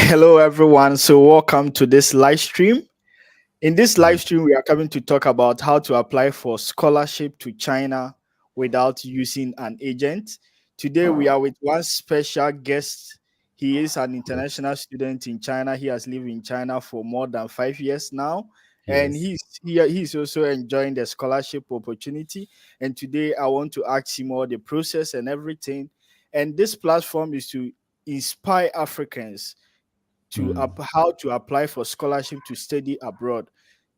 Hello, everyone. So, welcome to this live stream. In this live stream, we are coming to talk about how to apply for scholarship to China without using an agent. Today, we are with one special guest. He is an international student in China. He has lived in China for more than 5 years now, and Yes. he's also enjoying the scholarship opportunity. And today, I want to ask him all the process and everything. And this platform is to inspire Africans to Mm. how to apply for scholarship to study abroad.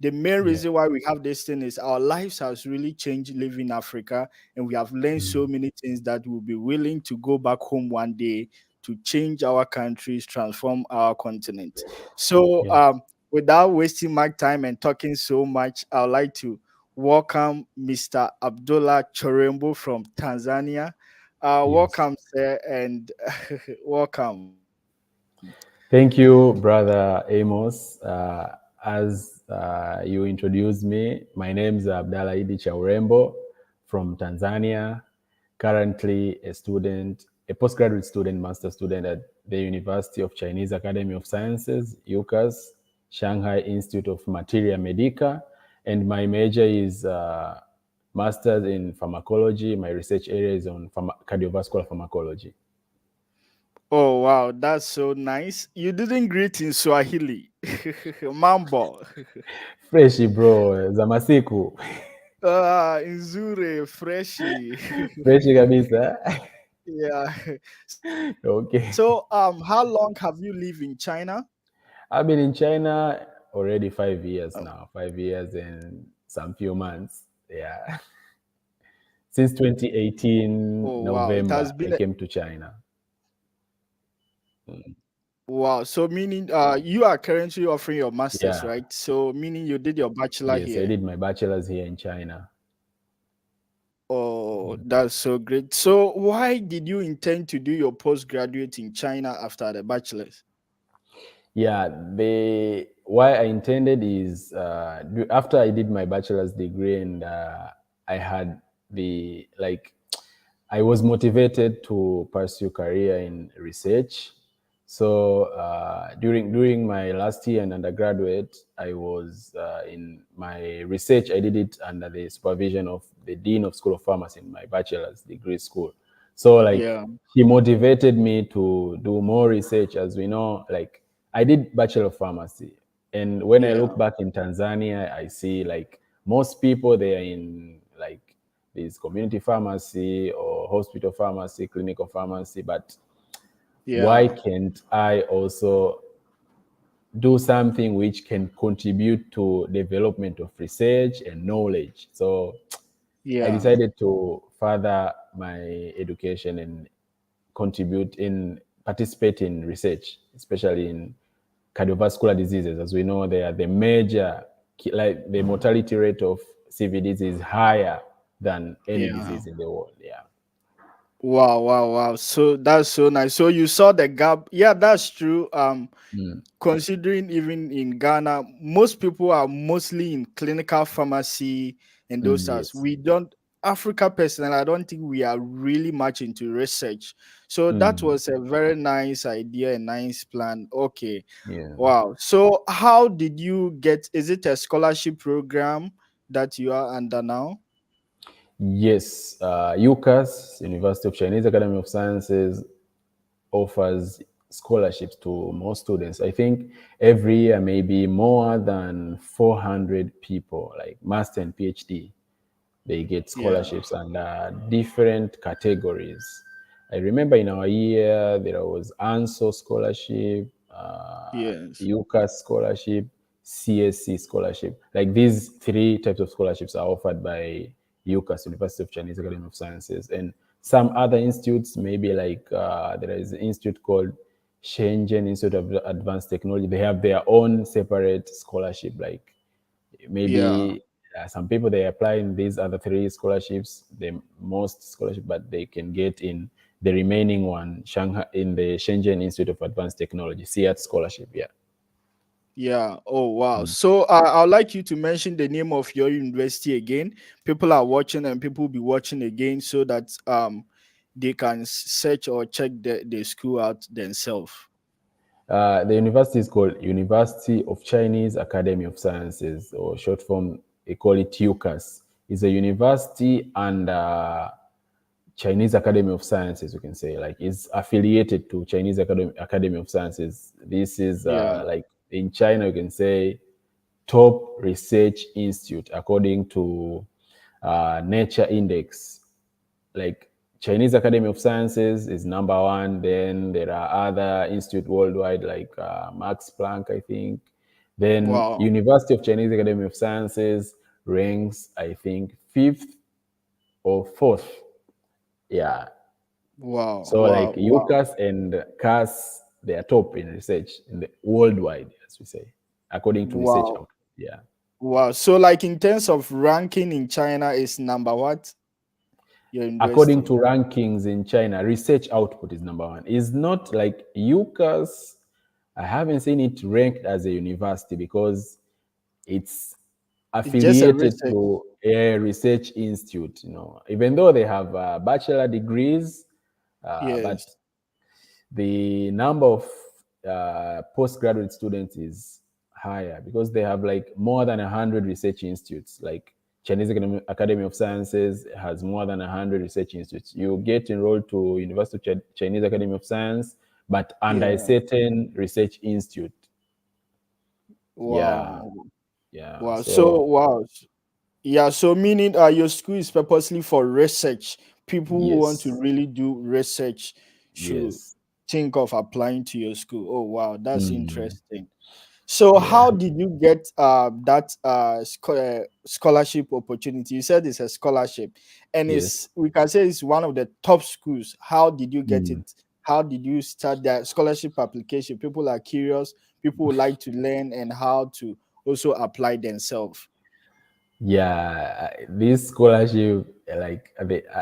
The main Yeah. reason why we have this thing is our lives has really changed living in Africa, and we have learned so Mm. many things that we'll be willing to go back home one day to change our countries, transform our continent. So, Yeah. without wasting my time and talking so much, I'd like to welcome Mr. Abdullah Chorembo from Tanzania. Yes. Welcome, sir, and welcome. Thank you, brother Amos. As you introduced me, my name is Abdallah Idi Chaurembo from Tanzania. Currently a student, a postgraduate student, master student at the University of Chinese Academy of Sciences, UCAS, Shanghai Institute of Materia Medica, and my major is master's in pharmacology. My research area is on cardiovascular pharmacology. Oh wow, that's so nice. You didn't greet in Swahili. Mambo. Freshi bro, za masiku. Nzure, freshy. Freshi kabisa. Yeah. Okay. So how long have you lived in China? I've been in China already 5 years Oh, now, 5 years and some few months. Yeah. Since oh 2018 wow, it has November, been I came to China. Mm. wow. So meaning you are currently offering your masters, Yeah. right? So meaning you did your bachelor Yes, I here. did my bachelor's here in China. Oh, that's so great. So why did you intend to do your postgraduate in China after the bachelor's? Yeah, the why I intended is after I did my bachelor's degree and I had the like I was motivated to pursue career in research. So during my last year in undergraduate, I was in my research. I did it under the supervision of the dean of School of Pharmacy in my bachelor's degree school. So like Yeah, he motivated me to do more research. As we know, like I did bachelor of pharmacy, and when I yeah, look back in Tanzania, I see like most people they are in like this community pharmacy or hospital pharmacy, clinical pharmacy, but why yeah. can't I also do something which can contribute to development of research and knowledge? So I Yeah, decided to further my education and contribute in participate in research, especially in cardiovascular diseases. As we know, they are the major, like the mortality rate of CVDs is higher than any yeah. disease in the world. Yeah. Wow, wow, wow. So that's so nice. So you saw the gap. Yeah, that's true. Mm. Considering even in Ghana, most people are mostly in clinical pharmacy and those Mm, stuff. yes. We don't Africa personally, I don't think we are really much into research. So that Mm, was a very nice idea, a nice plan. Okay. yeah. Wow. So how did you get, is it a scholarship program that you are under now? Yes. UCAS, University of Chinese Academy of Sciences, offers scholarships to most students. I think every year, maybe more than 400 people, like master and PhD, they get Yeah. scholarships under different categories. I remember in our year there was ANSO scholarship, Yes. UCAS scholarship, CSC scholarship. Like these three types of scholarships are offered by UCAS, University of Chinese Academy of Sciences, and some other institutes. Maybe like there is an institute called Shenzhen Institute of Advanced Technology. They have their own separate scholarship, like Yeah. maybe some people they apply in these other three scholarships the most scholarship but they can get in the remaining one Shanghai in the Shenzhen Institute of Advanced Technology CIAT scholarship. Yeah. Yeah. Oh, wow. Mm. So I'd like you to mention the name of your university again. People are watching and people will be watching again so that they can search or check the school out themselves. The university is called University of Chinese Academy of Sciences, or short form, they call it UCAS. It's a university and Chinese Academy of Sciences, you can say. Like, it's affiliated to Chinese Academy of Sciences. This is Yeah. like in China, you can say top research institute according to Nature Index. Like, Chinese Academy of Sciences is number one. Then there are other institute worldwide like Max Planck, I think. Then Wow. University of Chinese Academy of Sciences ranks, I think, fifth or fourth. Yeah. Wow. So like Wow. Wow. UCAS and CAS, they are top in research in the worldwide, as we say, according to research Wow. output. Yeah. Wow. So like in terms of ranking in China is number what? Your According university. to rankings in China, research output is number one. It's not like UCAS. I haven't seen it ranked as a university because it's It's just a affiliated research. to a research institute. Even though they have bachelor degrees, but Yes. the number of postgraduate students is higher because they have like more than 100 research institutes. Like, Chinese Academy of Sciences has more than 100 research institutes. You get enrolled to University of Chinese Academy of Science, but under a Yeah. certain research institute. Yeah, Wow. yeah. Wow. So So wow. Yeah, so meaning your school is purposely for research. People who want to yes, really do research should yes, think of applying to your school. Oh wow, that's mm, interesting. So yeah, how did you get that scholarship opportunity? You said it's a scholarship, and yes. it's we can say it's one of the top schools. How did you get Mm. it? How did you start that scholarship application? People are curious. People would like to learn and how to also apply themselves. Yeah, this scholarship, like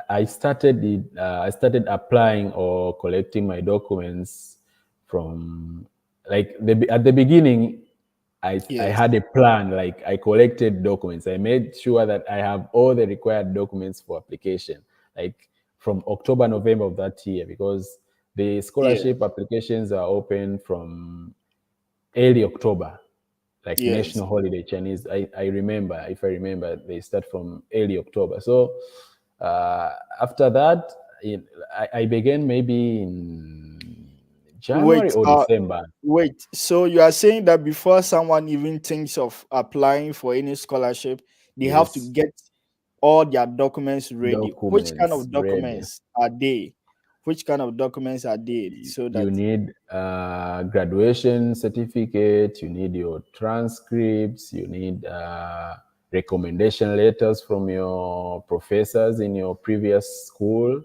I started it. I started applying or collecting my documents from, like, at the beginning. I Yes, had a plan. Like, I collected documents. I made sure that I have all the required documents for application. Like, from October, November of that year, because the yes, scholarship applications are open from early October, like yes. national holiday Chinese. I remember, if I remember, they start from early October. So uh, after that, I began maybe in January Wait, or December. wait. So you are saying that before someone even thinks of applying for any scholarship, they have to Yes, get all their documents ready. Which kind documents of ready. documents are they? Which kind of documents are they? So You that need graduation certificate, you need your transcripts, you need recommendation letters from your professors in your previous school.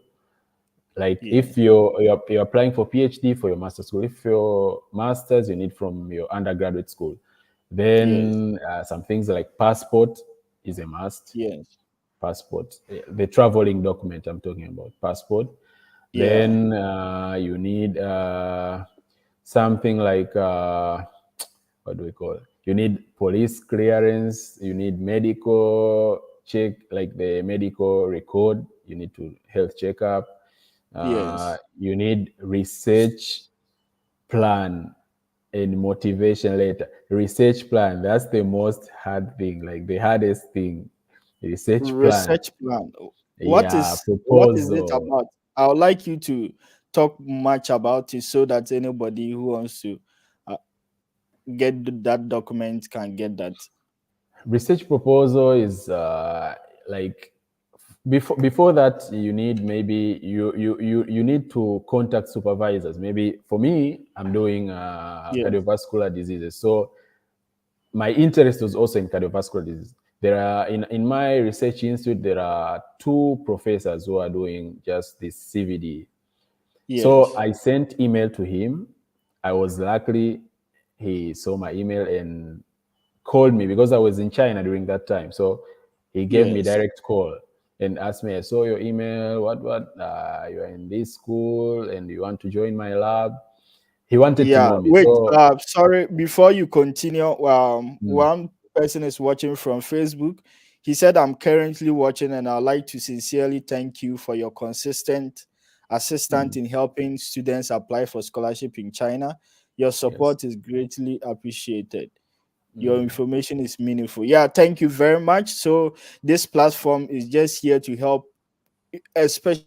Like, yeah, if you're applying for PhD for your master's school, if your master's you need from your undergraduate school, yes, then some things like passport is a must. yes, Passport, the traveling document I'm talking about, passport. yeah, Then you need something like what do we call it? You need police clearance. You need medical check, like the medical record. You need to health checkup. yes. You need research plan and motivation letter. Research plan, that's the most hard thing, like the hardest thing. Research plan. Research plan. Yeah, What is it proposal. about? I would like you to talk much about it so that anybody who wants to uh, that document can get that. Research proposal is like, before that, you need, maybe you need to contact supervisors. Maybe for me, I'm doing Yes, cardiovascular diseases, so my interest was also in cardiovascular disease. There are, in my research institute, there are two professors who are doing just this CVD. So yes, I sent email to him. I was lucky, he saw my email and called me because I was in China during that time. So he gave me yes. direct call and asked me, I saw your email. What? You are in this school and you want to join my lab. He wanted to Yeah, know me. wait, So sorry, before you continue, mm, one person is watching from Facebook. He said, I'm currently watching and I'd like to sincerely thank you for your consistent assistance mm, in helping students apply for scholarship in China. Your Yes. support is greatly appreciated. Your Mm. information is meaningful. Yeah, thank you very much. So this platform is just here to help, especially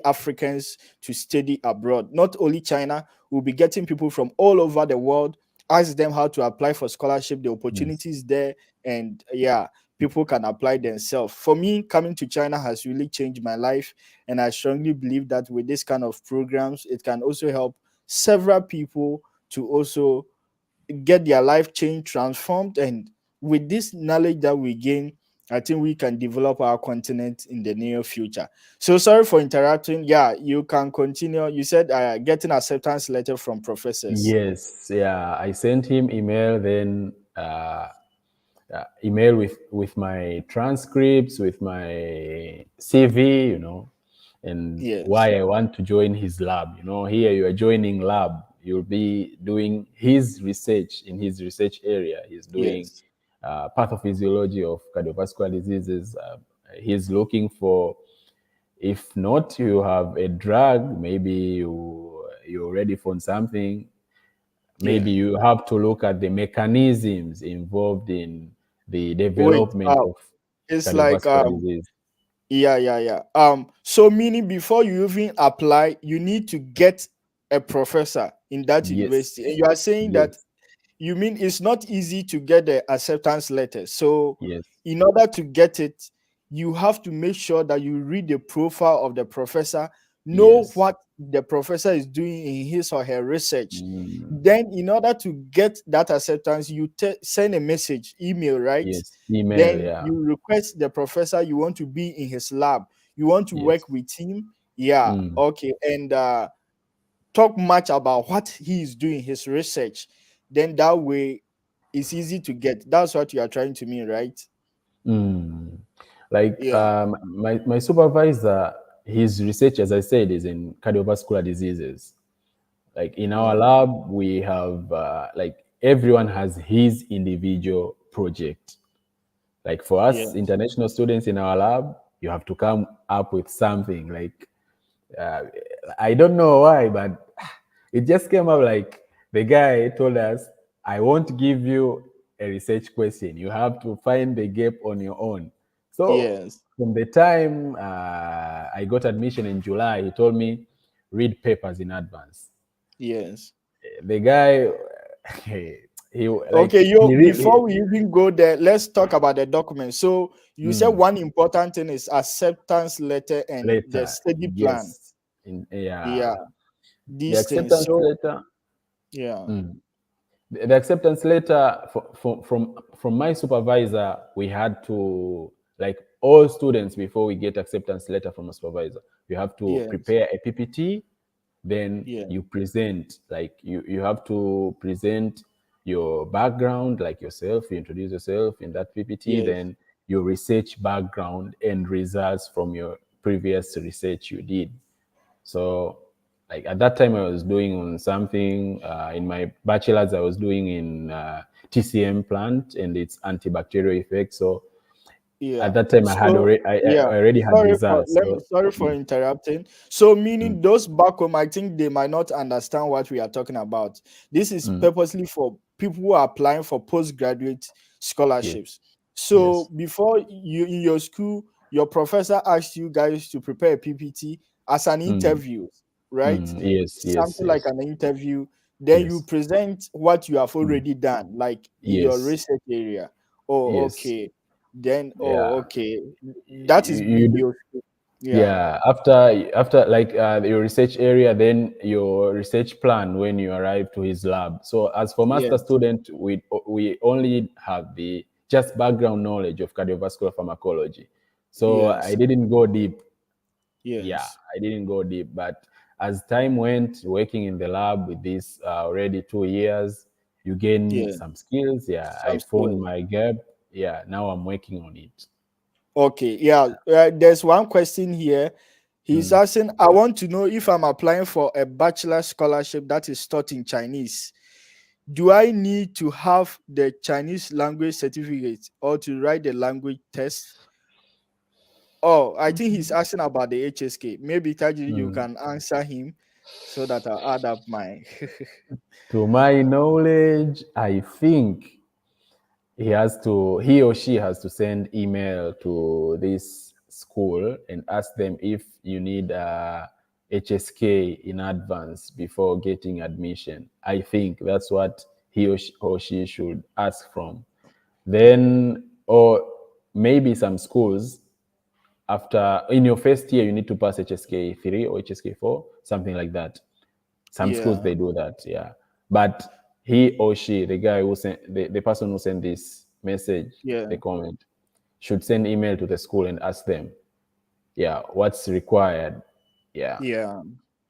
Africans, to study abroad. Not only China, we'll be getting people from all over the world, ask them how to apply for scholarship, the Yes. opportunities there, and yeah, people can apply themselves. For me, coming to China has really changed my life, and I strongly believe that with this kind of programs, it can also help several people to also get their life change transformed. And with this knowledge that we gain, I think we can develop our continent in the near future. So sorry for interrupting. Yeah, you can continue. You said getting acceptance letter from professors. Yes. Yeah. I sent him email, then email with my transcripts, with my CV, and Yes, why I want to join his lab. Here you are joining lab. You'll be doing his research in his research area. He's doing yes, pathophysiology of cardiovascular diseases. He's looking for, if not you have a drug, maybe you already found something. Maybe yeah. you have to look at the mechanisms involved in the Wait, development of it's like cardiovascular disease. yeah, yeah, yeah. So meaning before you even apply, you need to get a professor in that Yes, university. And you are saying that yes, you mean it's not easy to get the acceptance letter. So, yes, in order to get it, you have to make sure that you read the profile of the professor, know yes, what the professor is doing in his or her research. mm, Then, in order to get that acceptance, you send a message, email, right? yes. Email, Then yeah, you request the professor you want to be in his lab, you want to yes, work with him. Yeah, mm, okay. And talk much about what he is doing, his research, then that way it's easy to get. That's what you are trying to mean, right? mm. Like Yeah, my supervisor, his research, as I said, is in cardiovascular diseases. Like in our yeah, lab, we have like everyone has his individual project. Like for us yes, international students in our lab, you have to come up with something. Like uh, I don't know why, but it just came up. Like the guy told us, I won't give you a research question. You have to find the gap on your own. So yes, from the time I got admission in July, he told me read papers in advance. yes. The guy, he Okay, like yo, he, before we even go there, let's talk about the document. So you said mm, one important thing is acceptance letter and the letter, study plan. yes, yeah, Yeah, the these things. acceptance So letter. yeah, mm, the acceptance letter from my supervisor, we had to, like all students, before we get acceptance letter from a supervisor, you have to yes, prepare a PPT. Then yeah, you present, like you have to present your background, like yourself, you introduce yourself in that PPT, yes, then your research background and results from your previous research you did. So like at that time I was doing on something in my bachelor's, I was doing in TCM plant and its antibacterial effect. So yeah. at that time So I yeah, already had results. So sorry for interrupting. So mm, meaning those back home, I think they might not understand what we are talking about. This is mm, purposely for people who are applying for postgraduate yes, scholarships. So yes. before you in your school, your professor asked you guys to prepare a PPT as an Mm, interview, right? yes, yes, Something like yes, an interview. Then you yes. present what you have Mm, already done, like in your yes, research area. Oh, yes. okay. Then, oh, Yeah. okay. That is in You, your school. Yeah. yeah. After like your research area, then your research plan when you arrive to his lab. So as for master Yes. student, we only have the just background knowledge of cardiovascular pharmacology. So I Yes. didn't go deep. Yeah, Yes. I didn't go deep. But as time went, working in the lab with this already 2 years, you gain Yeah. some skills. Yeah, I Some found skills. my gap. Yeah, now I'm working on it. Okay. Yeah. There's one question here. He's Mm. asking, I want to know if I'm applying for a bachelor scholarship that is taught in Chinese. Do I need to have the Chinese language certificate or to write the language test? Oh, I think he's asking about the HSK. Maybe Taji, you Mm. can answer him. so that I'll add up my. To my knowledge, I think he or she has to send email to this school and ask them if you need a HSK in advance before getting admission. I think that's what he or she should ask from. Then, or maybe some schools, after in your first year you need to pass HSK 3 or HSK 4, something like that. Some schools Yeah, they do that, yeah. But he or she, the guy who sent the person who sent this message, yeah, the comment, should send email to the school and ask them, yeah, what's required. Yeah, yeah.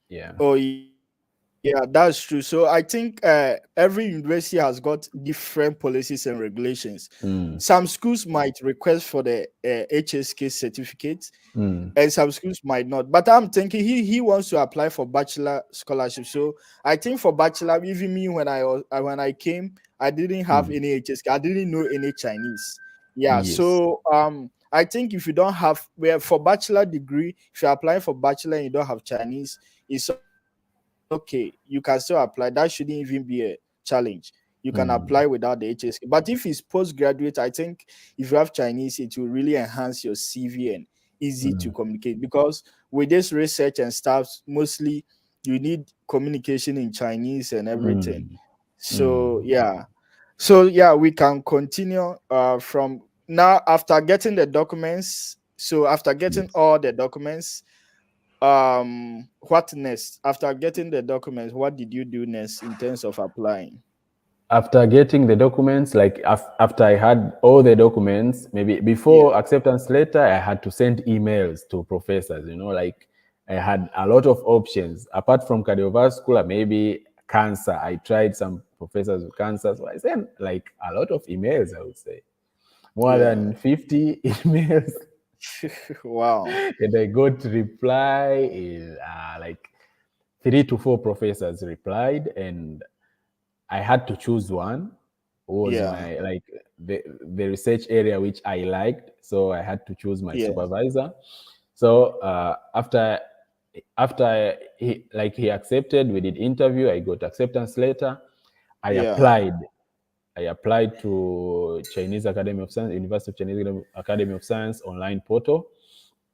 yeah. Oh, yeah, that's true. So I think every university has got different policies and regulations. Some Mm, schools might request for the HSK certificate, mm, and some schools might not. But I'm thinking he wants to apply for bachelor scholarship. So I think for bachelor, even me when I came, I didn't have mm. any HSK. I didn't know any Chinese. Yeah. Yes. So I think if you don't have, well, for bachelor degree, if you're applying for bachelor and you don't have Chinese, it's okay. You can still apply. That shouldn't even be a challenge. You can apply without the Mm, HSK. But if it's postgraduate, I think if you have Chinese, it will really enhance your CV and easy to mm, communicate, because with this research and stuff, mostly you need communication in Chinese and everything. mm, So mm. yeah. So yeah, we can continue from now after getting the documents. So after getting Yes. all the documents, what next? After getting the documents, what did you do next in terms of applying? After getting the documents, like after I had all the documents, maybe Yeah, before acceptance letter, I had to send emails to professors. Like I had a lot of options apart from cardiovascular, maybe cancer. I tried some professors with cancer, so I sent like a lot of emails. I would say more yeah. than 50 emails, Wow. and I got reply. Like 3 to 4 professors replied, and I had to choose one who was Yeah, my like the research area which I liked. So I had to choose my yeah, supervisor. So after he accepted, we did interview. I got acceptance letter. I yeah, applied. I applied to Chinese Academy of Science, University of Chinese Academy of Science online portal.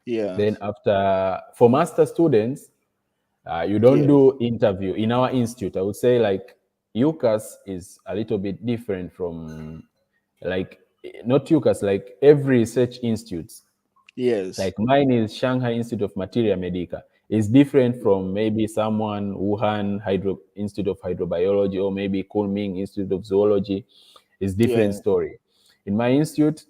yeah, Then after for master students, you don't yeah, do interview in our institute. I would say like UCAS is a little bit different from like not UCAS, like every research institute. yes, Like mine is Shanghai Institute of Materia Medica. Is different from maybe someone Wuhan Institute of Hydrobiology or maybe Kunming Institute of Zoology. Is different yeah. story. In my institute,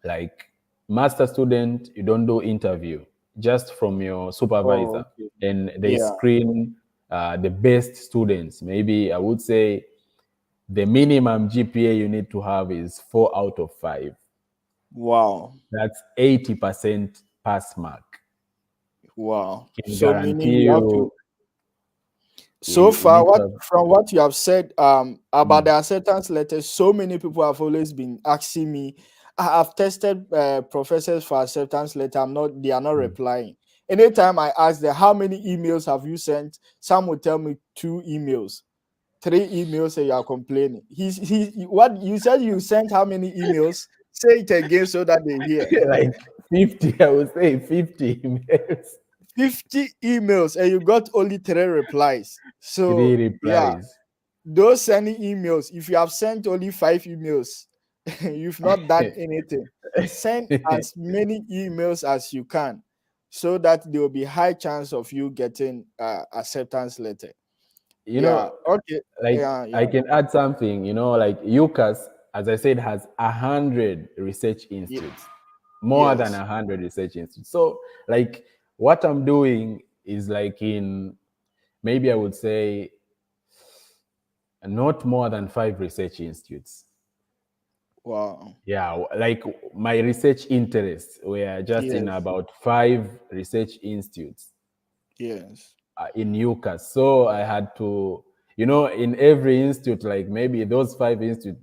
like master student, you don't do interview, just from your Oh, supervisor, okay. and they Yeah, screen the best students. Maybe I would say the minimum GPA you need to have is 4 out of 5. wow, That's 80% pass mark. wow. Can So meaning guarantee you have to. you So you far, need to what have. from what you have said about Mm, the acceptance letters, so many people have always been asking me. I've tested professors for acceptance letter. They are not mm. replying. Anytime I ask them how many emails have you sent, some will tell me 2 emails, 3 emails, and you are complaining. What you said, you sent how many emails? Say it again so that they hear. Like 50, I would say 50 emails, 50 emails and you got only 3 replies. three So yeah, replies. those sending emails, if you have sent only 5 emails, you've not done anything. Send as many emails as you can so that there will be high chance of you getting acceptance letter. you Yeah, know, okay. like Yeah, I yeah, can add something, like UCAS, as I said, has 100 research yeah, institutes, more than yes, 100 research institutes. So, like, what I'm doing is like in maybe I would say not more than 5 research institutes. wow, Yeah, like my research interests were just in yes, about 5 research institutes yes, in UCAS. So I had to, in every institute, like maybe those 5 institutes,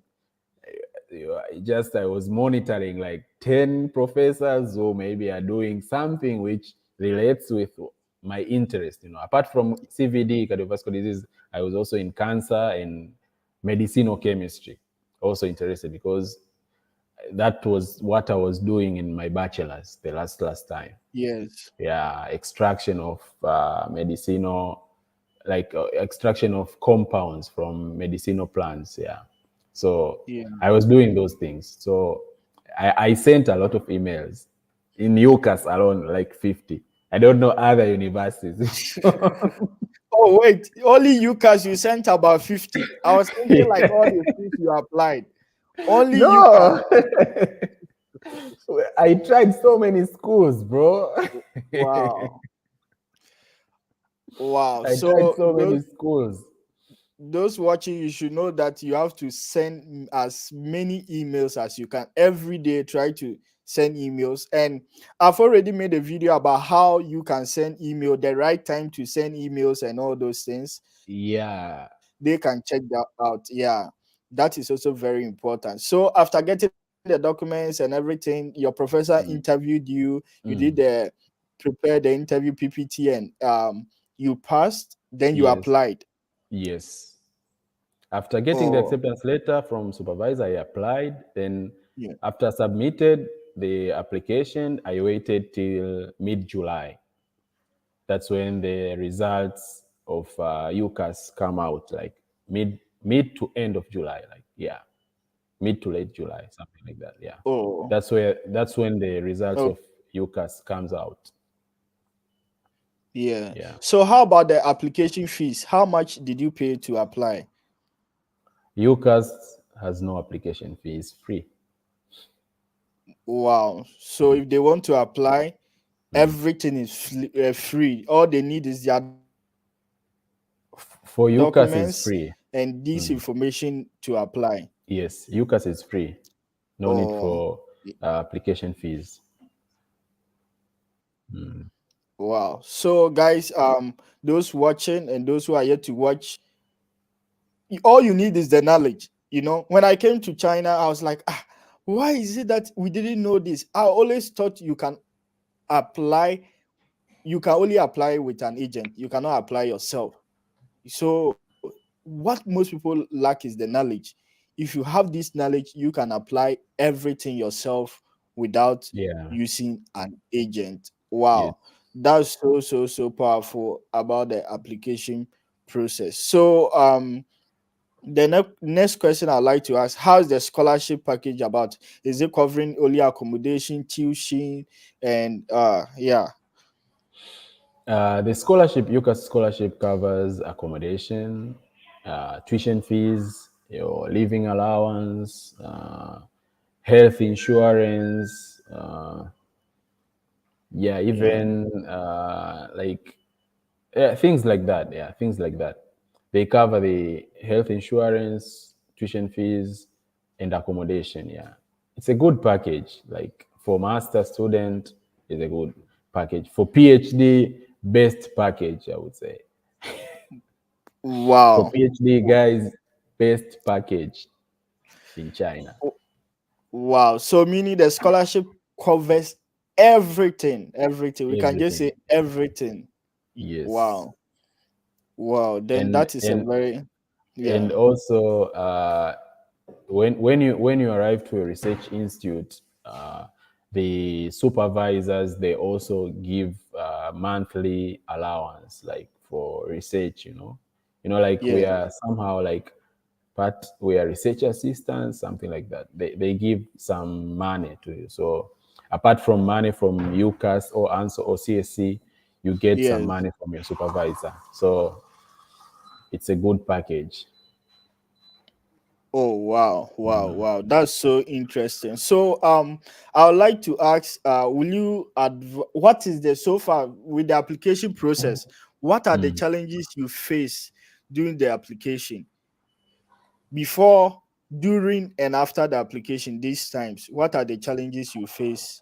just I was monitoring like 10 professors who maybe are doing something which relates with my interest. Apart from CVD, cardiovascular disease, I was also in cancer and medicinal chemistry. Also interested because that was what I was doing in my bachelor's the last time. Yes. Yeah, extraction of medicinal, like extraction of compounds from medicinal plants. Yeah, so Yeah. I was doing those things. So I sent a lot of emails in UCAS alone, like 50. I don't know other universities. Oh wait, only you cause you sent about 50. I was thinking like all the things you applied. Only you cause. No, I tried so many schools, bro. Wow. Wow. I tried So so many schools. those watching, you should know that you have to send as many emails as you can every day. Try to send emails, and I've already made a video about how you can send email, the right time to send emails and all those things. Yeah. They can check that out. Yeah, that is also very important. So after getting the documents and everything, your professor Mm, interviewed you, you did mm. the prepare the interview PPT, and you passed, then you Yes. applied. Yes. After getting the Oh, acceptance letter from supervisor, I applied. Then, yeah. after submitted the application, I waited till mid-July. That's when the results of UCAS come out, like mid to end of July, like yeah, mid to late July, something like that. Yeah, Oh, that's when the results oh, of UCAS comes out. yeah. Yeah, So how about the application fees? How much did you pay to apply? UCAS has no application fee; it's free. Wow. So if they want to apply, Mm. everything is free. All they need is their For UCAS is documents free. and this Mm. information to apply. Yes, UCAS is free. No need Oh, for application fees. Mm. wow. So guys, those watching and those who are yet to watch, all you need is the knowledge. When I came to China, I was like, why is it that we didn't know this? I always thought apply, you can only apply with an agent. You cannot apply yourself. So what most people lack is the knowledge. If you have this knowledge, you can apply everything yourself without Yeah. using an agent. Yes. Wow, that's so powerful about the application process. So the next question I'd like to ask: how is the scholarship package about? Is it covering only accommodation, tuition, and yeah? The scholarship, UCAS scholarship covers accommodation, tuition fees, your living allowance, health insurance, yeah, Yeah. even like yeah, things like that. Yeah, things like that. They cover the health insurance, tuition fees, and accommodation. Yeah, it's a good package. Like for master student, it's a good package. For PhD, best package, I would say. For Wow. PhD guys, best package in China. Wow. So meaning the scholarship covers everything, everything. We can just Everything. say everything. Yes, Wow. Wow. Then and that is a and very, and yeah. also when you arrive to a research institute, the supervisors they also give monthly allowance like for research. Like we Yeah. are somehow like but we are research assistants, something like that. They give some money to you. So apart from money from UCAS or ANSO or CSC, you get some Yes. money from your supervisor. So it's a good package. Oh wow, wow, wow. That's so interesting. So I would like to ask, will you what is the so far with the application process? What are the Mm. challenges you face during the application? Before, during, and after the application, these times, what are the challenges you face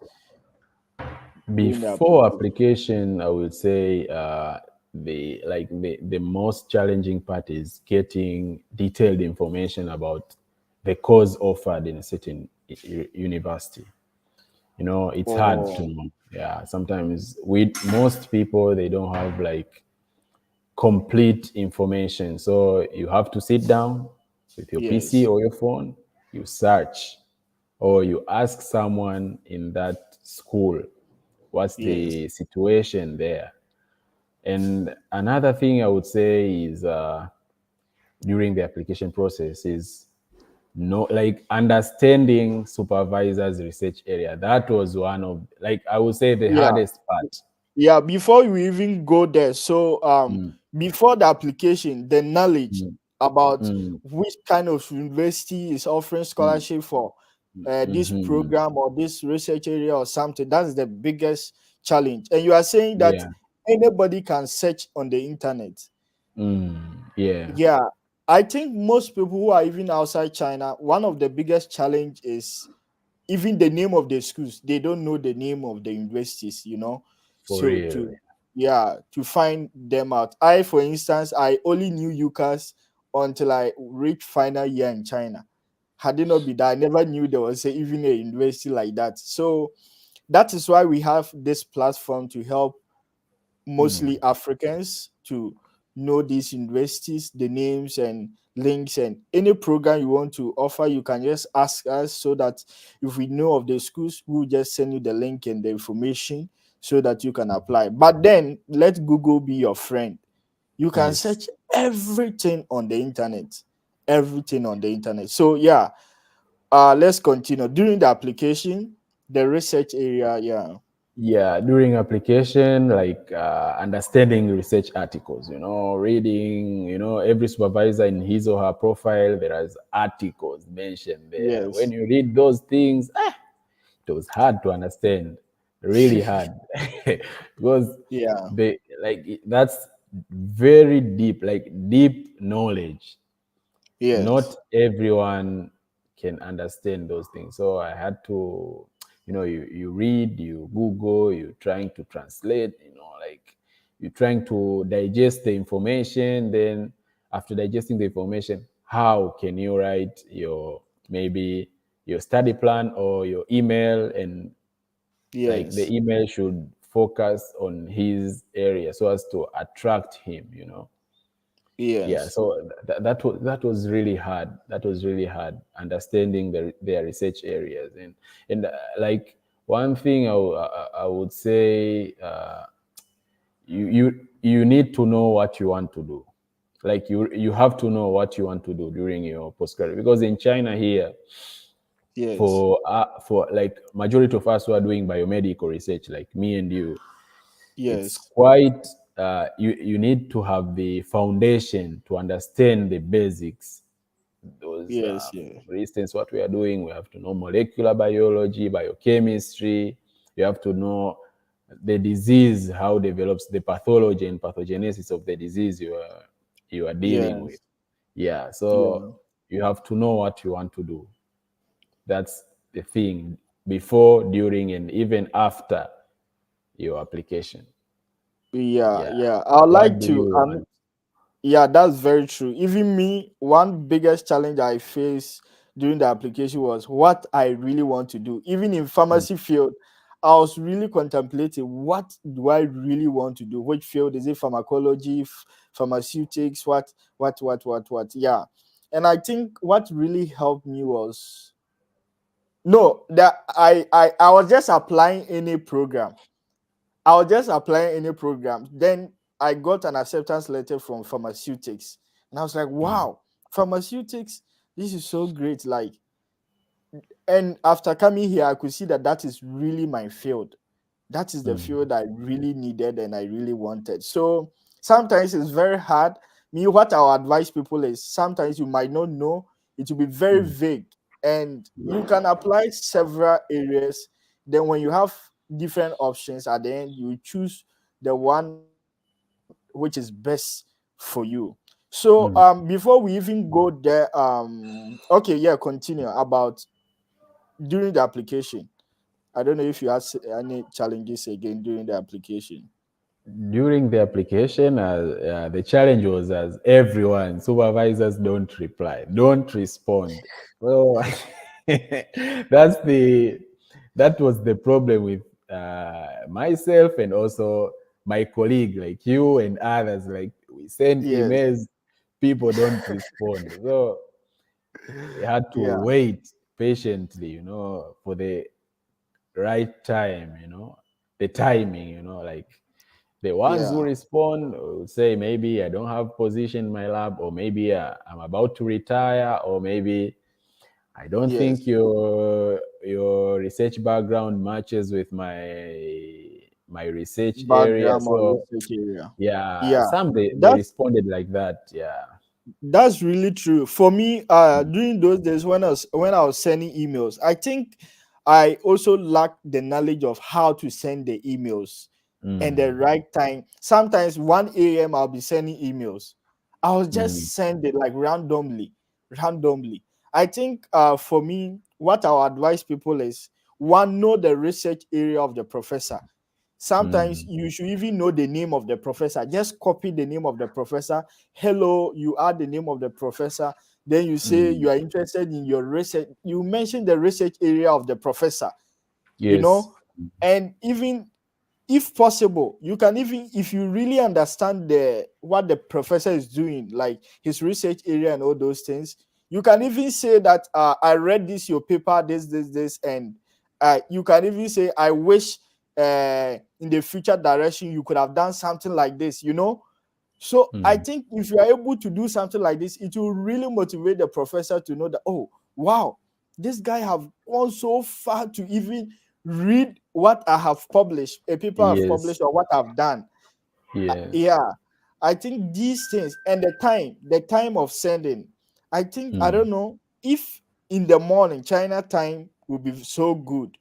during the Before application? application, I would say the most challenging part is getting detailed information about the course offered in a certain university. It's hard to Oh, know. Yeah, sometimes with most people they don't have like complete information. So you have to sit down with your PC yes, or your phone, you search, or you ask someone in that school what's yes, the situation there. And another thing I would say is during the application process is no like understanding supervisor's research area. That was one of, like, I would say, the yeah. hardest part. Yeah, before we even go there, so Mm, before the application, the knowledge mm, about mm, which kind of university is offering mm, scholarship for this mhm. program or this research area or something, that's the biggest challenge. And you are saying that Yeah. anybody can search on the internet. Yeah. Yeah, I think most people who are even outside China, one of the biggest challenge is even the name of the schools. They don't know the name of the universities, For so real. to find them out. I, for instance, I only knew UCAS until I reached final year in China. Had it not been that, I never knew there was even a university like that. So that is why we have this platform to help mostly Africans to know these universities, the names and links, and any program you want to offer, you can just ask us, so that if we know of the schools, we'll just send you the link and the information so that you can apply. But then let Google be your friend. You can Yes. search everything on the internet. Everything on the internet. So yeah, let's continue. During the application, the research area, yeah. Yeah, during application, like understanding research articles, reading, every supervisor in his or her profile, there is articles mentioned there. When Yes. you read those things, it was hard to understand, really hard, because Yeah. that's very deep, like deep knowledge. Not Yes. everyone can understand those things. So I had to, you read, you Google, you trying to translate, like you're trying to digest the information. Then after digesting the information, how can you write your, maybe your study plan or your email, and like the Yes. email should focus on his area so as to attract him. Yeah, Yes. so that was really hard. That was really hard understanding their research areas. And like, one thing I would say, you need to know what you want to do. Like, you have to know what you want to do during your postgraduate, because in China here, Yes. for like majority of us who are doing biomedical research, like me and you, it's Yes. quite, you need to have the foundation to understand the basics. Those, Yes. Yeah. for instance, what we are doing, we have to know molecular biology, biochemistry. You have to know the disease, how develops, the pathology and pathogenesis of the disease you are dealing with. Yes. Yeah, so Yeah. you have to know what you want to do. That's the thing, before, during, and even after your application. Yeah. Yeah. Yeah. I'd What like do to. you want? Yeah, that's very true. Even me, one biggest challenge I faced during the application was what I really want to do. Even in Mm, pharmacy field, I was really contemplating, what do I really want to do? Which field is it? Pharmacology, pharmaceutics, what? Yeah. And I think what really helped me was, no, that I was just applying any program. I was just applying any program. Then I got an acceptance letter from pharmaceutics. And I was like, mm, wow, pharmaceutics, this is so great. Like, and after coming here, I could see that that is really my field. That is the mm, field I really needed and I really wanted. So sometimes it's very hard. Me, what I would advise people is, sometimes you might not know, it will be very mm, vague, and you can apply several areas. Then when you have different options at the end, you choose the one which is best for you. So mm. before we even go there, okay, yeah, continue about during the application. I don't know if you had any challenges again during the application. During the application, the challenge was, as everyone, supervisors don't reply, don't respond. So that's that was the problem with myself and also my colleague, like you and others. Like we send Yes. emails, people don't respond. So we had to Yeah. wait patiently, for the right time, the timing, like the ones who Yeah. respond will say maybe I don't have position in my lab, or maybe I'm about to retire, or maybe I don't think Yes. your research background matches with my research area. Background or So research area. yeah, Yeah. some they That's responded like that. Yeah. That's really true. For me, during those days when I was sending emails, I think I also lacked the knowledge of how to send the emails and the Mm, right time. Sometimes 1 a.m. I'll be sending emails. I'll mm, just send it like randomly. I think for me, what I'll advise people is one, know the research area of the professor. Sometimes mm, you should even know the name of the professor. Just copy the name of the professor. Hello, you add the name of the professor. Then you say mm. you are interested in your research. You mention the research area of the professor, you Yes. know, and even if possible, you can, even if you really understand the what the professor is doing, like his research area and all those things, you can even say that I read this your paper, this, and you can even say I wish in the future direction you could have done something like this. So I Mm. think if you are able to do something like this, it will really motivate the professor to know that, oh wow, this guy have gone so far to even read what I have published, a paper I've Yes. published, or what I've done. Yes. Yeah, I think these things and the time of sending. I think I Mm. don't know if in the morning China time will be so good.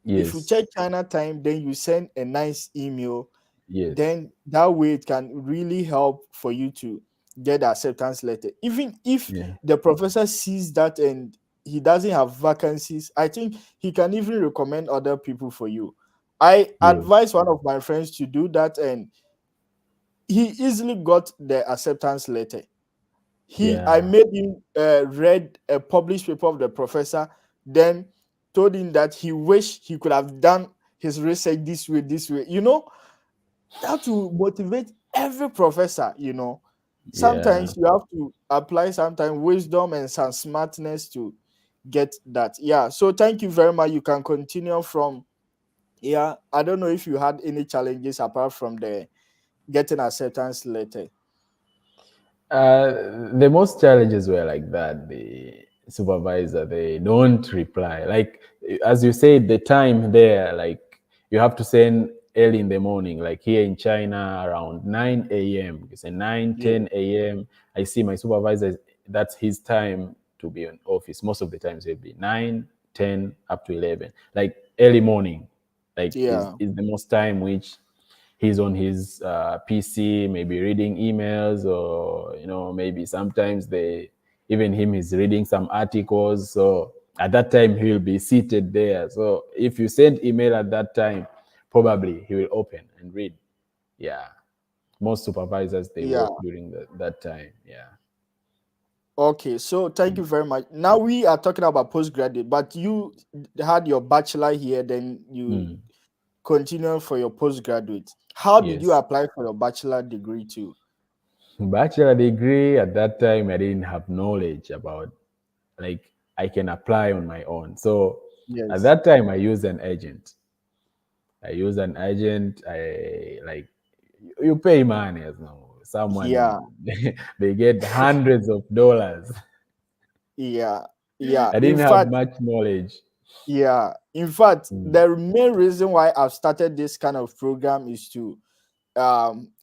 If you Yes. check China time, then you send a nice email, Yes. then that way it can really help for you to get the acceptance letter. Even if Yeah. the professor sees that and he doesn't have vacancies, I think he can even recommend other people for you. I Yes. advise one of my friends to do that, and he easily got the acceptance letter. I Yeah. made him read a published paper of the professor, then told him that he wished he could have done his research this way. That will motivate every professor. Yeah. Sometimes you have to apply sometimes wisdom and some smartness to get that. Yeah, so thank you very much. You can continue from. Yeah, I don't know if you had any challenges apart from the getting acceptance letter. The most challenges were like that. The supervisor, they don't reply. Like, as you said, the time there, like, you have to send early in the morning. Like here in China, around 9 a.m. It's a 9, Yeah, 10 a.m. I see my supervisor, that's his time to be in office. Most of the times it'll be 9, 10, up to 11. Like early morning, like yeah, is the most time which he's on his PC, maybe reading emails, or maybe sometimes even him is reading some articles. So at that time he will be seated there. So if you send email at that time, probably he will open and read. Yeah, most supervisors they yeah. work during that time. Yeah. Okay, so thank you very much. Now we are talking about postgraduate, but you had your bachelor here, then you Mm. continue for your postgraduate. How did you Yes. apply for your bachelor degree too? Bachelor degree at that time I didn't have knowledge about, like, I can apply on my own. So at Yes. that time I used an agent. I like, you pay money, someone Yeah, they get hundreds of dollars. yeah, yeah. I In didn't have fact, much knowledge. yeah. In fact, Mm, the main reason why I've started this kind of program is to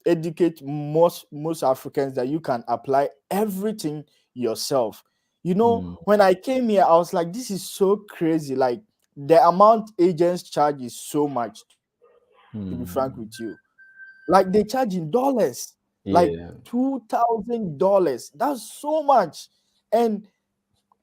educate most Africans that you can apply everything yourself. mm, When I came here, I was like, this is so crazy. Like the amount agents charge is so much, to be frank with you. mm. Like they charge in dollars, like Yeah. $2,000. That's so much. And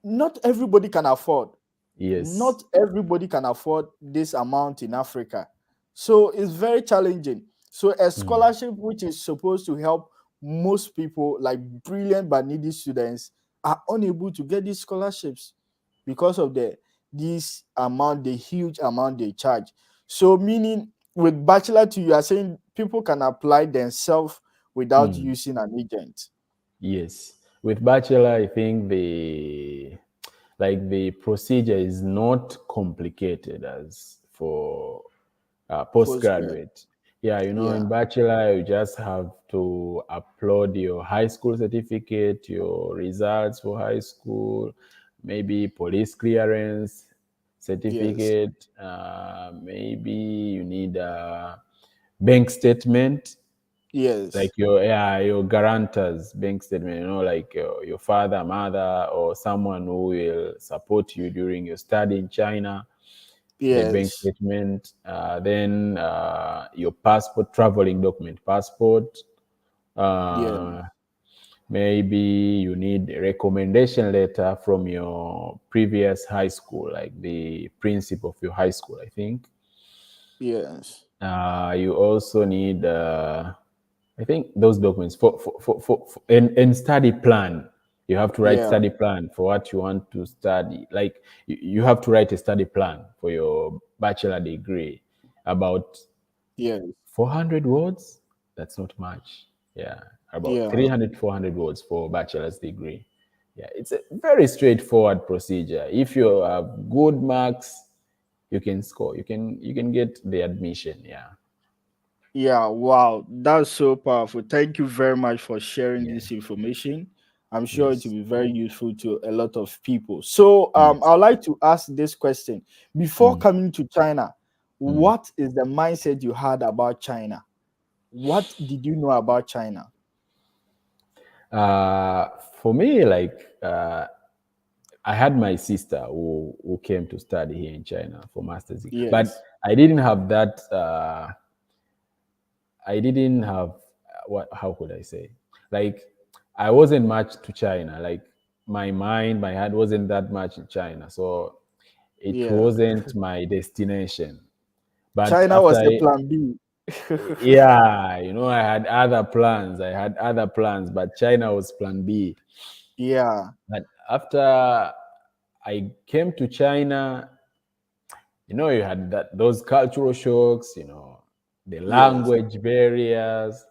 not everybody can afford. Not Yes. everybody can afford this amount in Africa. So it's very challenging. So a Mm, scholarship which is supposed to help most people, like brilliant but needy students, are unable to get these scholarships because of this amount, the huge amount they charge. So meaning with bachelor two, you are saying people can apply themselves without Mm, using an agent. yes. With bachelor, I think the procedure is not complicated as for Postgrad. postgraduate. Yeah, in Yeah. bachelor, you just have to upload your high school certificate, your results for high school, maybe police clearance Yes. certificate. Maybe you need a bank statement, like Yes. your guarantors bank statement, like your father, mother, or someone who will support you during your study in China. The bank Yes. statement, then your passport, traveling document, passport. Yeah. uh, Maybe you need a recommendation letter from your previous high school, like the principal of your high school, I think. Yes. You also need, I think, those documents and study plan. You have to write Yeah. study plan for what you want to study. Like you have to write a study plan for your bachelor degree, about Yes. 400 words. That's not much. Yeah, about Yeah. 300, 400 words for bachelor's degree. Yeah, it's a very straightforward procedure. If you have good marks, you can score. You can get the admission. Yeah. Yeah, wow, that's so powerful. Thank you very much for sharing Yeah. this information. I'm sure it will Yes. be very useful to a lot of people. So, Yes. I'd like to ask this question. Before Mm. coming to China, Mm. what is the mindset you had about China? What did you know about China? Uh, for me, like I had my sister who came to study here in China for master's degree, but Yes, I didn't have that. I didn't have what? How could I say? Like I wasn't much to China. Like my mind, my head wasn't that much in China, so it yeah. wasn't my destination. But China after was a plan B. yeah, I had other plans. I had other plans, but China was plan B. Yeah, But after I came to China, you had those cultural shocks, the yes, language barriers.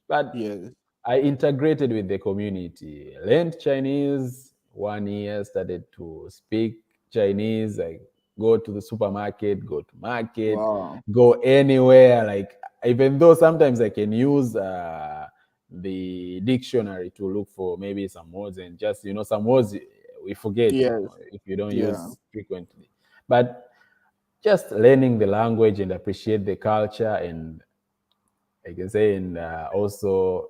But yes. I integrated with the community, learned Chinese 1 year, started to speak Chinese. I go to the supermarket, go to market, Wow. go anywhere. Like, even though sometimes I can use the dictionary to look for maybe some words, and just, some words we forget, Yes, if you don't yeah. use frequently. But just learning the language and appreciate the culture, and I can say, and also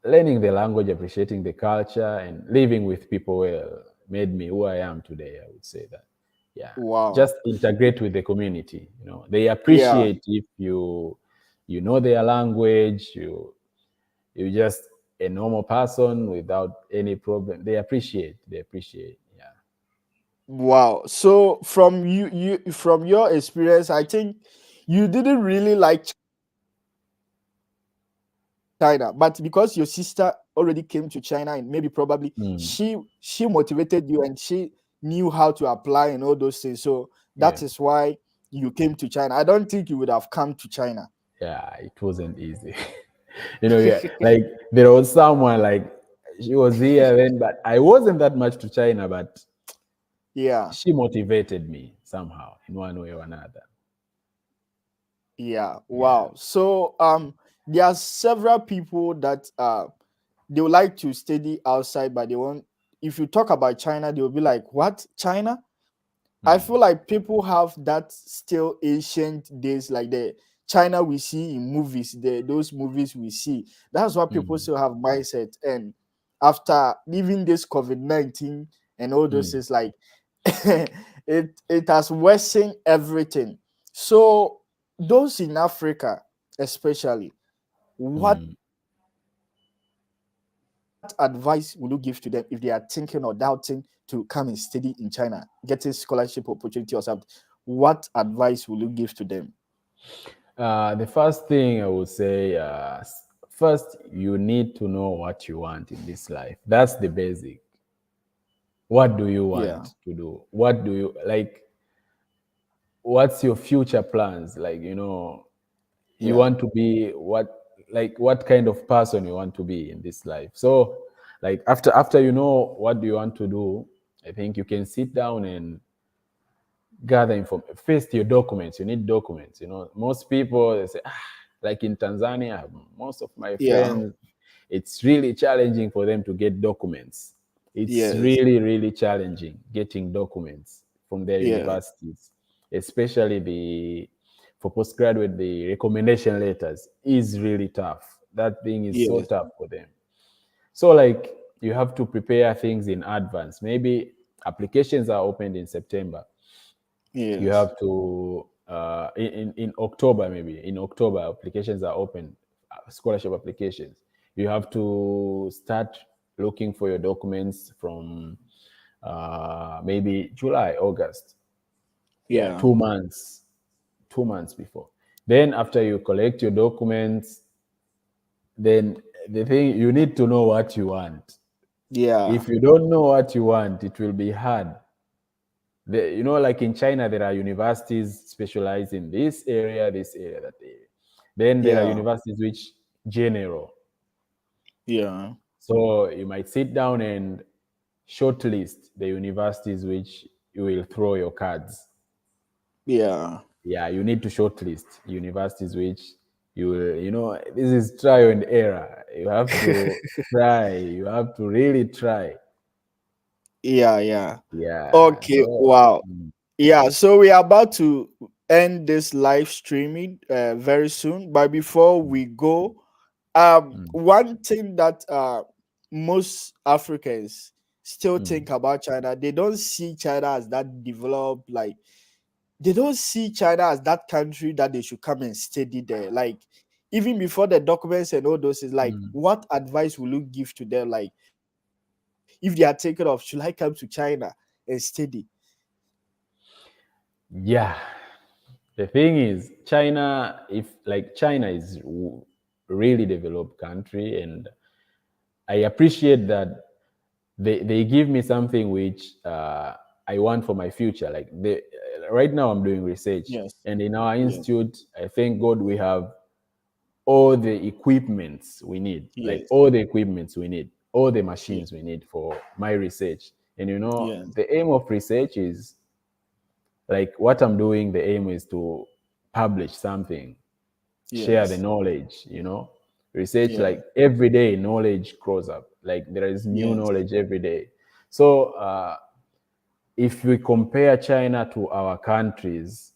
learning the language, appreciating the culture, and living with people well made me who I am today. I would say that. Yeah, Wow. just integrate with the community. They Yeah. appreciate if you know their language. You just a normal person without any problem. They appreciate. They appreciate. Yeah. Wow. So from from your experience, I think you didn't really like China, but because your sister already came to China and maybe probably Mm, she motivated you and she knew how to apply and all those things. So yeah. that is why you came to China. I don't think you would have come to China. Yeah. It wasn't easy. Yeah, like there was someone like she was here then, but I wasn't that much to China, but Yeah. she motivated me somehow in one way or another. Yeah. Yeah. Wow. So there are several people that they would like to study outside, but they won't. If you talk about China, they will be like, "What? China?" I Mm, feel like people have that still ancient days, like the China we see in movies, those movies we see. That's why people mm, still have mindset. And after leaving this COVID-19 and all those mm, things, like it has worsened everything. So those in Africa, especially, what mm. advice will you give to them if they are thinking or doubting to come and study in China, getting scholarship opportunity or something? What advice will you give to them? The first thing I would say, first, you need to know what you want in this life. That's the basic. What do you Yeah. want to do? What do you like? What's your future plans? Like, you Yeah. want to be what, like what kind of person you want to be in this life. So like after you know what do you want to do, I think you can sit down and gather information. First, your documents. You need documents. Most people they say, like in Tanzania, most of my Yeah. friends, it's really challenging for them to get documents. It's Yes. really, really challenging getting documents from their Yes. universities, especially the for postgraduate. The recommendation letters is really tough. That thing is so Yes. tough for them. So like you have to prepare things in advance. Maybe applications are opened in September. You Yes. have to in October, maybe in October applications are open, scholarship applications. You have to start looking for your documents from maybe July, August. Yeah, Yeah. 2 months, 2 months before. Then after you collect your documents, then the thing, you need to know what you want. Yeah. If you don't know what you want, it will be hard. Like in China, there are universities specialized in this area, that area. Then there are Yeah. universities which general. Yeah. So you might sit down and shortlist the universities which you will throw your cards. Yeah. Yeah, you need to shortlist universities which you will, this is trial and error. You have to try. You have to really try. Yeah. Yeah. Yeah. Okay. So, Wow. Yeah. So we are about to end this live streaming very soon. But before we go, mm, one thing that most Africans still mm, think about China, they don't see China as that developed, like they don't see China as that country that they should come and study there. Like even before the documents and all those, is like, mm. what advice will you give to them? Like if they are thinking of, should I come to China and study? Yeah. The thing is, China, if like China is really developed country, and I appreciate that they give me something which I want for my future. Like right now, I'm doing research, Yes. and in our Yes. institute, I thank God we have all the equipments we need, like Yes. all the equipments we need, all the Yes. machines we need for my research. And Yes. the aim of research is like what I'm doing. The aim is to publish something, share the Yes. knowledge. Research, Yeah. like every day knowledge grows up, like there is new Yes. knowledge every day. So if we compare China to our countries,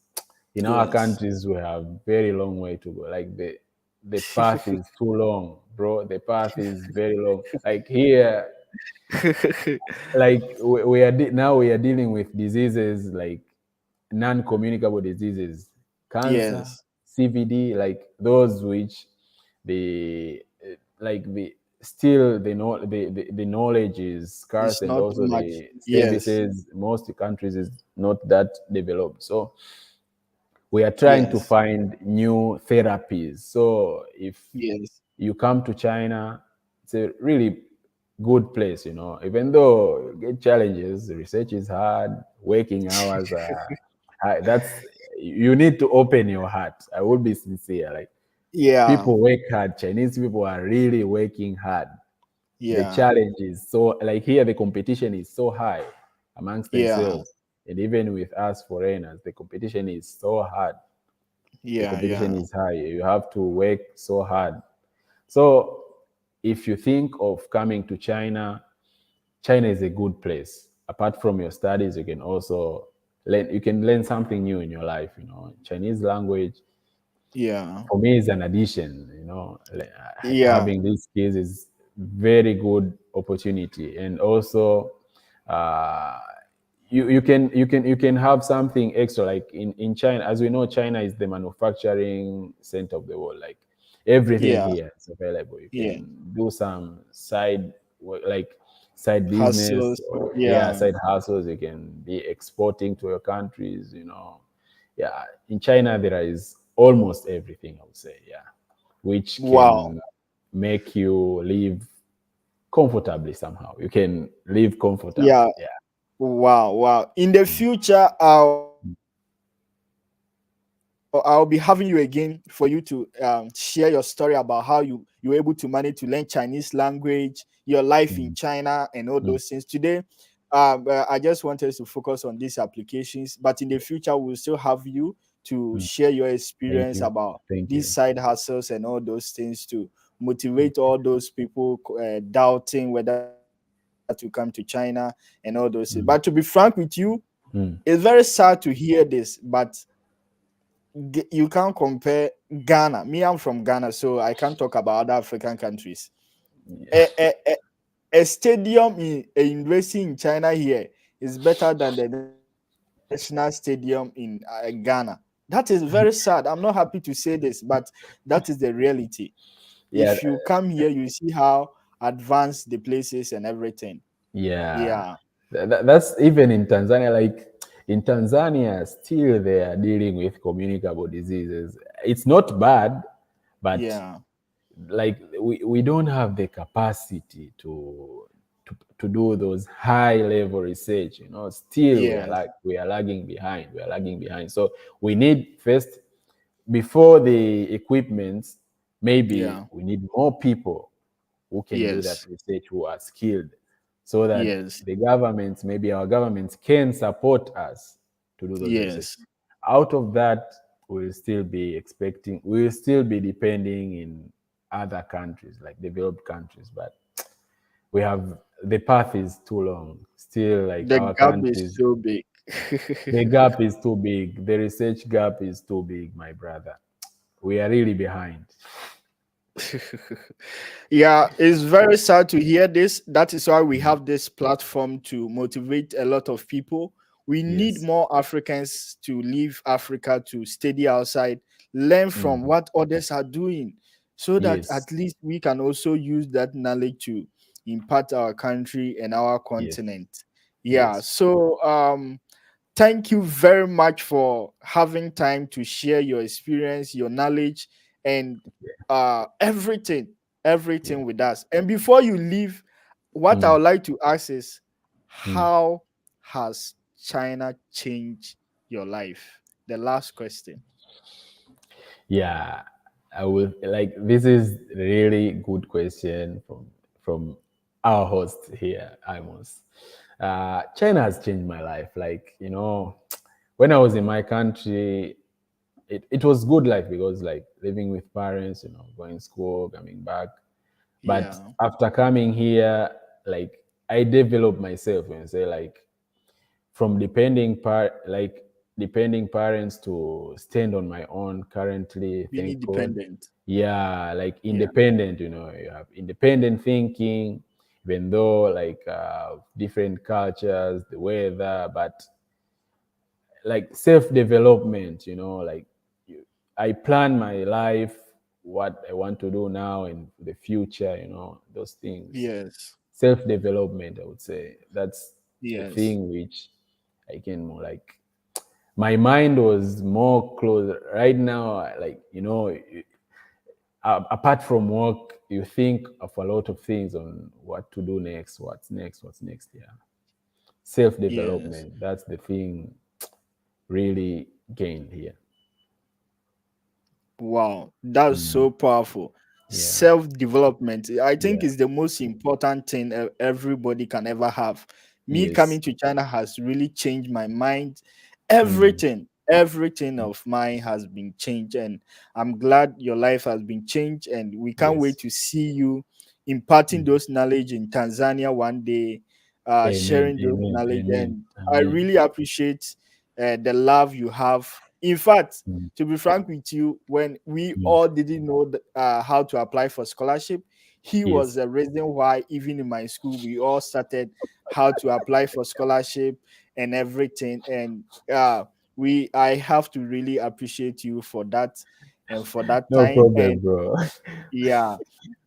in our Yes. countries we have very long way to go. Like the path is too long, bro. The path is very long. Like here, like now we are dealing with diseases like non-communicable diseases, cancer, Yes. CVD, like those which the like the still the knowledge is scarce, It's and not also much. the Yes. services, most countries is not that developed. So we are trying to Yes. find new therapies. So if Yes. you come to China, it's a really good place, even though you get challenges, the research is hard, working hours are high. You need to open your heart. I will be sincere. Like Yeah. people work hard. Chinese people are really working hard. The Yeah. challenge is so, like here, the competition is so high amongst Yeah. themselves. And even with us foreigners, the competition is so hard. The Yeah. competition Yeah. is high. You have to work so hard. So if you think of coming to China, China is a good place. Apart from your studies, you can also learn something new in your life. Chinese language Yeah. for me is an addition. Yeah. Having these skills is very good opportunity, and also uh, you can have something extra. Like in China, as we know, China is the manufacturing center of the world. Like everything Yeah. here is available. You Yeah. can do some side work, like side business, Hustles. or yeah, Yeah. side hustles. You can be exporting to your countries. Yeah, in China there is almost everything, I would say. Yeah, which Wow. can make you live comfortably somehow. You can live comfortably. Yeah. Yeah. Wow, wow. In the Mm, future, mm, I'll be having you again for you to share your story about how you were able to manage to learn Chinese language, your life in mm, China, and all mm, those things. Today, I just want us to focus on these applications, but in the future, we'll still have you to mm. share your Thank experience you. about Thank these you. side hustles and all those things to Mm, motivate all those people doubting whether to come to China and all those things. But to be frank with mm, you, it's very mm. sad to hear this, but you can't compare Ghana. Me, I'm from Ghana, so I can't talk about other African countries. Yeah. A stadium in a university in China here is better than the national stadium in Ghana. That is very sad. I'm not happy to say this, but that is the reality. If you Yeah. come here, you see how advanced the place is and everything. Yeah. Yeah, That's even in Tanzania. Like in Tanzania, still they are dealing with communicable diseases. It's not bad, but yeah, like we don't have the capacity to do those high level research. Still yes, we are lagging behind. We are lagging behind. So we need first, before the equipment, maybe yeah, we need more people who can do that yes, research, who are skilled, so that yes, the governments, maybe our governments, can support us to do those research. yes, Out of that, we'll still be depending in other countries, like developed countries, but we have the path is too long. Still, like the our gap is countries, so big. the gap is too big. The research gap is too big, my brother. We are really behind. Yeah, it's very sad to hear this. That is why we Mm. have this platform to motivate a lot of people. We need Yes. more Africans to leave Africa to study outside, learn from Mm. what others are doing, so that Yes. at least we can also use that knowledge to impact our country and our Yes. continent. Yeah, Yes. so thank you very much for having time to share your experience, your knowledge, and Yeah. everything, Yeah. everything with us. And before you leave, what I Mm. would like to ask is, Mm. how has China changed your life? The last question. Yeah, I will like this is really good question from our host here, Amos. China has changed my life. Like, when I was in my country, it was good life because like living with parents, going school, coming back. But Yeah, after coming here, like I developed myself and say like from depending parents to stand on my own currently, being thank God. independent. Yeah, like Yeah, independent, you have independent thinking, even though like different cultures, the weather, but like self-development, like I plan my life, what I want to do now and the future, those things. yes, Self-development, I would say that's the yes, thing which I can more like my mind was more close right now. Like, apart from work, you think of a lot of things on what to do next, what's next. Yeah, self yes. development. That's the thing really gained here. Wow, that's Mm. so powerful. Yeah. Self development, I think, Yeah. is the most important thing everybody can ever have. Me Yes. coming to China has really changed my mind. Mm. Everything of mine has been changed, and I'm glad your life has been changed. And we can't wait Yes. to see you imparting Mm. those knowledge in Tanzania one day, Amen. sharing those Amen. knowledge. Amen. And I Amen. really appreciate the love you have. In fact, Mm. to be frank with you, when we Mm. all didn't know how to apply for scholarship, he was Yes. the reason why even in my school we all started how to apply for scholarship and everything. And we I have to really appreciate you for that and for that No time. problem, And bro. yeah,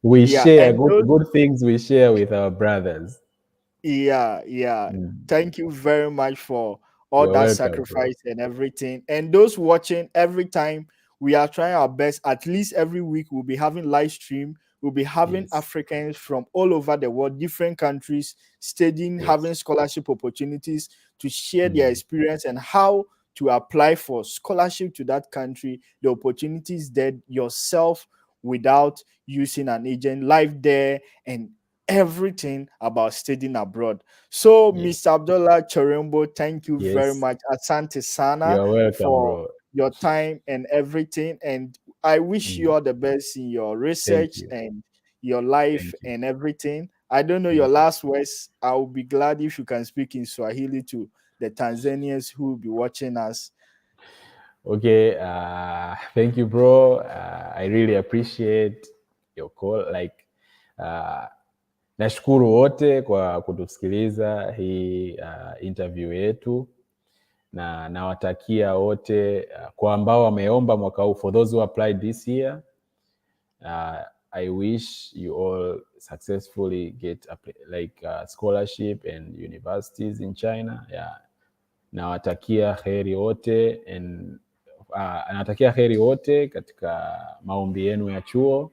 We yeah, share and good those good things we share with our brothers. yeah, yeah. Mm. Thank you very much for all You're that welcome, bro. sacrifice and everything. And those watching, every time we are trying our best, at least every week we'll be having live stream. we'll be having Yes. Africans from all over the world, different countries, studying, Yes. having scholarship opportunities to share their Mm. experience and how to apply for scholarship to that country, the opportunities there yourself without using an agent, life there, and everything about studying abroad. So, Yes. Mr. Abdullah Chorembo, thank you very Yes. much. Asante Sana You're welcome, for bro. your time and everything. And I wish you Mm. all the best in your Thank research you. and your life Thank you. and everything. I don't know your Thank you. last words. I will be glad if you can speak in Swahili to the Tanzanians who will be watching us. Okay. Thank you, bro. I really appreciate your call. Like, uh, nashukuru wote kwa kutusikiliza hii interview yetu, na nawatakia wote kwa ambao wameomba mwaka huu, for those who applied this year, I wish you all successfully get scholarship and universities in China. Yeah. Nawatakia heri wote and nawatakia heri wote katika maombi yenu ya chuo,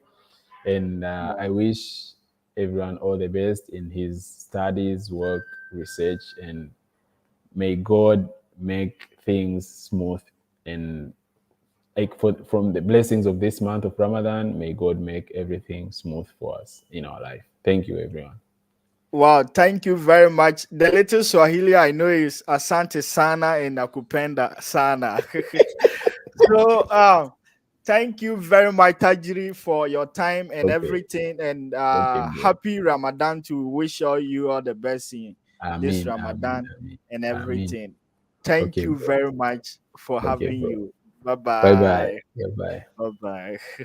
and I Wow. wish everyone all the best in his studies, work, research, and may God make things smooth, and like from the blessings of this month of Ramadan, may God make everything smooth for us in our life. Thank you, everyone. Wow, thank you very much. The little Swahili I know is Asante Sana and Nakupenda Sana. So, thank you very much, Tajiri, for your time and Okay. everything. And Okay, bro. happy Ramadan to wish all you all the best in this Amin, amin, Ramadan amin, and amin. everything. Thank Okay, you bro. very much for Okay, having bro. you. Bye Bye bye. bye. Bye bye. Bye bye.